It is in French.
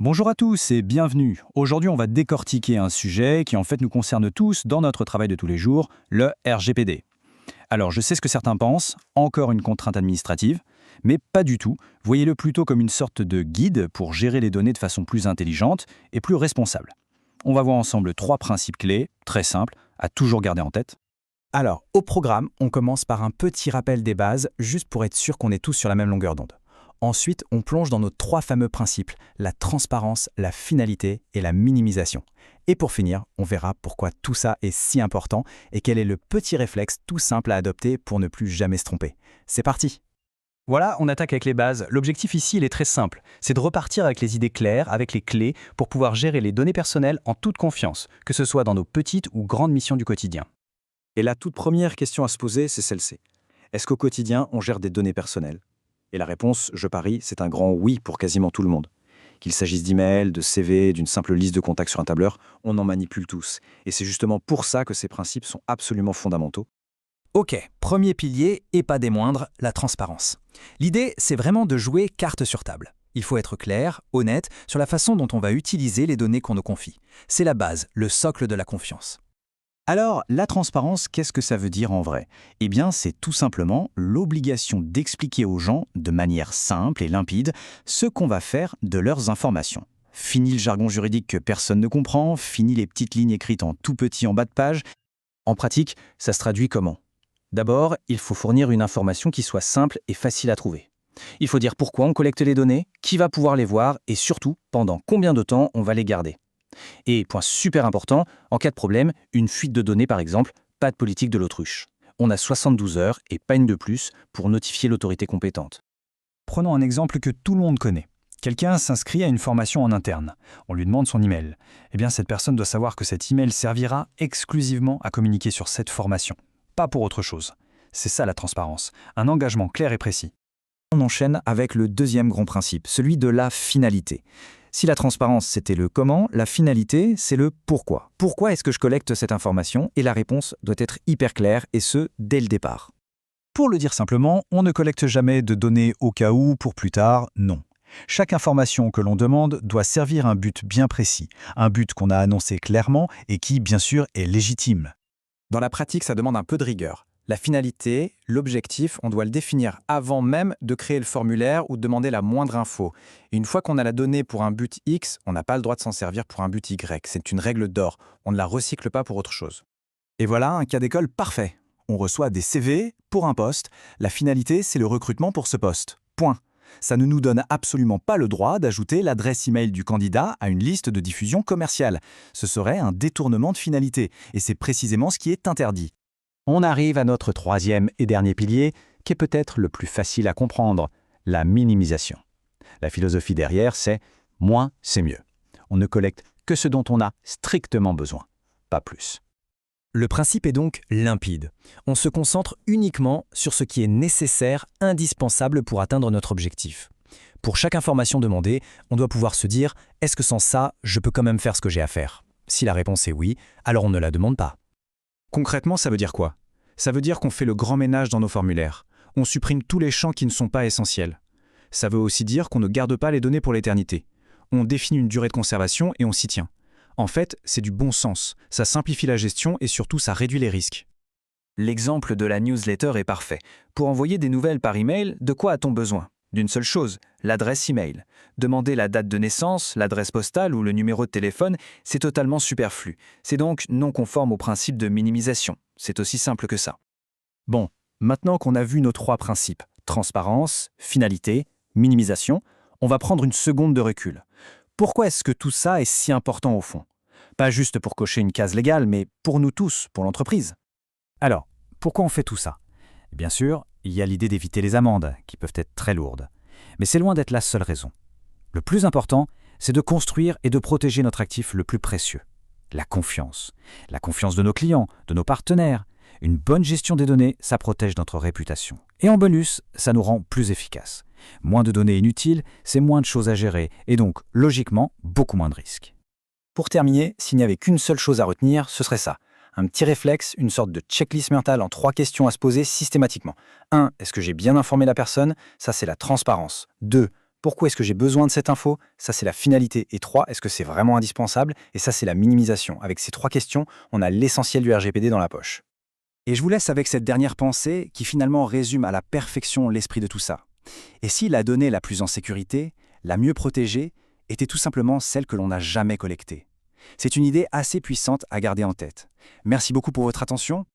Bonjour à tous et bienvenue. Aujourd'hui, on va décortiquer un sujet qui en fait nous concerne tous dans notre travail de tous les jours, le RGPD. Alors, je sais ce que certains pensent, encore une contrainte administrative, mais pas du tout. Voyez-le plutôt comme une sorte de guide pour gérer les données de façon plus intelligente et plus responsable. On va voir ensemble 3 principes clés, très simples, à toujours garder en tête. Alors, au programme, on commence par un petit rappel des bases, juste pour être sûr qu'on est tous sur la même longueur d'onde. Ensuite, on plonge dans nos 3 fameux principes, la transparence, la finalité et la minimisation. Et pour finir, on verra pourquoi tout ça est si important et quel est le petit réflexe tout simple à adopter pour ne plus jamais se tromper. C'est parti! Voilà, on attaque avec les bases. L'objectif ici, il est très simple. C'est de repartir avec les idées claires, avec les clés, pour pouvoir gérer les données personnelles en toute confiance, que ce soit dans nos petites ou grandes missions du quotidien. Et la toute première question à se poser, c'est celle-ci. Est-ce qu'au quotidien, on gère des données personnelles? Et la réponse, je parie, c'est un grand oui pour quasiment tout le monde. Qu'il s'agisse d'emails, de CV, d'une simple liste de contacts sur un tableur, on en manipule tous. Et c'est justement pour ça que ces principes sont absolument fondamentaux. Ok, premier pilier, et pas des moindres, la transparence. L'idée, c'est vraiment de jouer carte sur table. Il faut être clair, honnête, sur la façon dont on va utiliser les données qu'on nous confie. C'est la base, le socle de la confiance. Alors, la transparence, qu'est-ce que ça veut dire en vrai? Eh bien, c'est tout simplement l'obligation d'expliquer aux gens, de manière simple et limpide, ce qu'on va faire de leurs informations. Fini le jargon juridique que personne ne comprend, fini les petites lignes écrites en tout petit en bas de page. En pratique, ça se traduit comment? D'abord, il faut fournir une information qui soit simple et facile à trouver. Il faut dire pourquoi on collecte les données, qui va pouvoir les voir et surtout, pendant combien de temps on va les garder. Et point super important, en cas de problème, une fuite de données par exemple, pas de politique de l'autruche. On a 72 heures et pas une de plus pour notifier l'autorité compétente. Prenons un exemple que tout le monde connaît. Quelqu'un s'inscrit à une formation en interne. On lui demande son email. Eh bien, cette personne doit savoir que cet email servira exclusivement à communiquer sur cette formation, pas pour autre chose. C'est ça la transparence, un engagement clair et précis. On enchaîne avec le deuxième grand principe, celui de la finalité. Si la transparence, c'était le comment, la finalité, c'est le pourquoi. Pourquoi est-ce que je collecte cette information? Et la réponse doit être hyper claire, et ce, dès le départ. Pour le dire simplement, on ne collecte jamais de données au cas où, pour plus tard, non. Chaque information que l'on demande doit servir un but bien précis, un but qu'on a annoncé clairement et qui, bien sûr, est légitime. Dans la pratique, ça demande un peu de rigueur. La finalité, l'objectif, on doit le définir avant même de créer le formulaire ou de demander la moindre info. Et une fois qu'on a la donnée pour un but X, on n'a pas le droit de s'en servir pour un but Y. C'est une règle d'or. On ne la recycle pas pour autre chose. Et voilà un cas d'école parfait. On reçoit des CV pour un poste. La finalité, c'est le recrutement pour ce poste. Point. Ça ne nous donne absolument pas le droit d'ajouter l'adresse email du candidat à une liste de diffusion commerciale. Ce serait un détournement de finalité. Et c'est précisément ce qui est interdit. On arrive à notre troisième et dernier pilier, qui est peut-être le plus facile à comprendre, la minimisation. La philosophie derrière, c'est « moins, c'est mieux ». On ne collecte que ce dont on a strictement besoin, pas plus. Le principe est donc limpide. On se concentre uniquement sur ce qui est nécessaire, indispensable pour atteindre notre objectif. Pour chaque information demandée, on doit pouvoir se dire « est-ce que sans ça, je peux quand même faire ce que j'ai à faire ?» Si la réponse est oui, alors on ne la demande pas. Concrètement, ça veut dire quoi? Ça veut dire qu'on fait le grand ménage dans nos formulaires. On supprime tous les champs qui ne sont pas essentiels. Ça veut aussi dire qu'on ne garde pas les données pour l'éternité. On définit une durée de conservation et on s'y tient. En fait, c'est du bon sens. Ça simplifie la gestion et surtout, ça réduit les risques. L'exemple de la newsletter est parfait. Pour envoyer des nouvelles par email, de quoi a-t-on besoin? D'une seule chose, l'adresse email. Demander la date de naissance, l'adresse postale ou le numéro de téléphone, c'est totalement superflu. C'est donc non conforme au principe de minimisation. C'est aussi simple que ça. Bon, maintenant qu'on a vu nos 3 principes, transparence, finalité, minimisation, on va prendre une seconde de recul. Pourquoi est-ce que tout ça est si important au fond? Pas juste pour cocher une case légale, mais pour nous tous, pour l'entreprise. Alors, pourquoi on fait tout ça? Bien sûr, il y a l'idée d'éviter les amendes, qui peuvent être très lourdes. Mais c'est loin d'être la seule raison. Le plus important, c'est de construire et de protéger notre actif le plus précieux, la confiance. La confiance de nos clients, de nos partenaires. Une bonne gestion des données, ça protège notre réputation. Et en bonus, ça nous rend plus efficaces. Moins de données inutiles, c'est moins de choses à gérer, et donc, logiquement, beaucoup moins de risques. Pour terminer, s'il n'y avait qu'une seule chose à retenir, ce serait ça. Un petit réflexe, une sorte de checklist mentale en 3 questions à se poser systématiquement. 1. Est-ce que j'ai bien informé la personne? Ça, c'est la transparence. 2. Pourquoi est-ce que j'ai besoin de cette info? Ça, c'est la finalité. Et 3, est-ce que c'est vraiment indispensable? Et ça, c'est la minimisation. Avec ces 3 questions, on a l'essentiel du RGPD dans la poche. Et je vous laisse avec cette dernière pensée qui finalement résume à la perfection l'esprit de tout ça. Et si la donnée la plus en sécurité, la mieux protégée, était tout simplement celle que l'on n'a jamais collectée? C'est une idée assez puissante à garder en tête. Merci beaucoup pour votre attention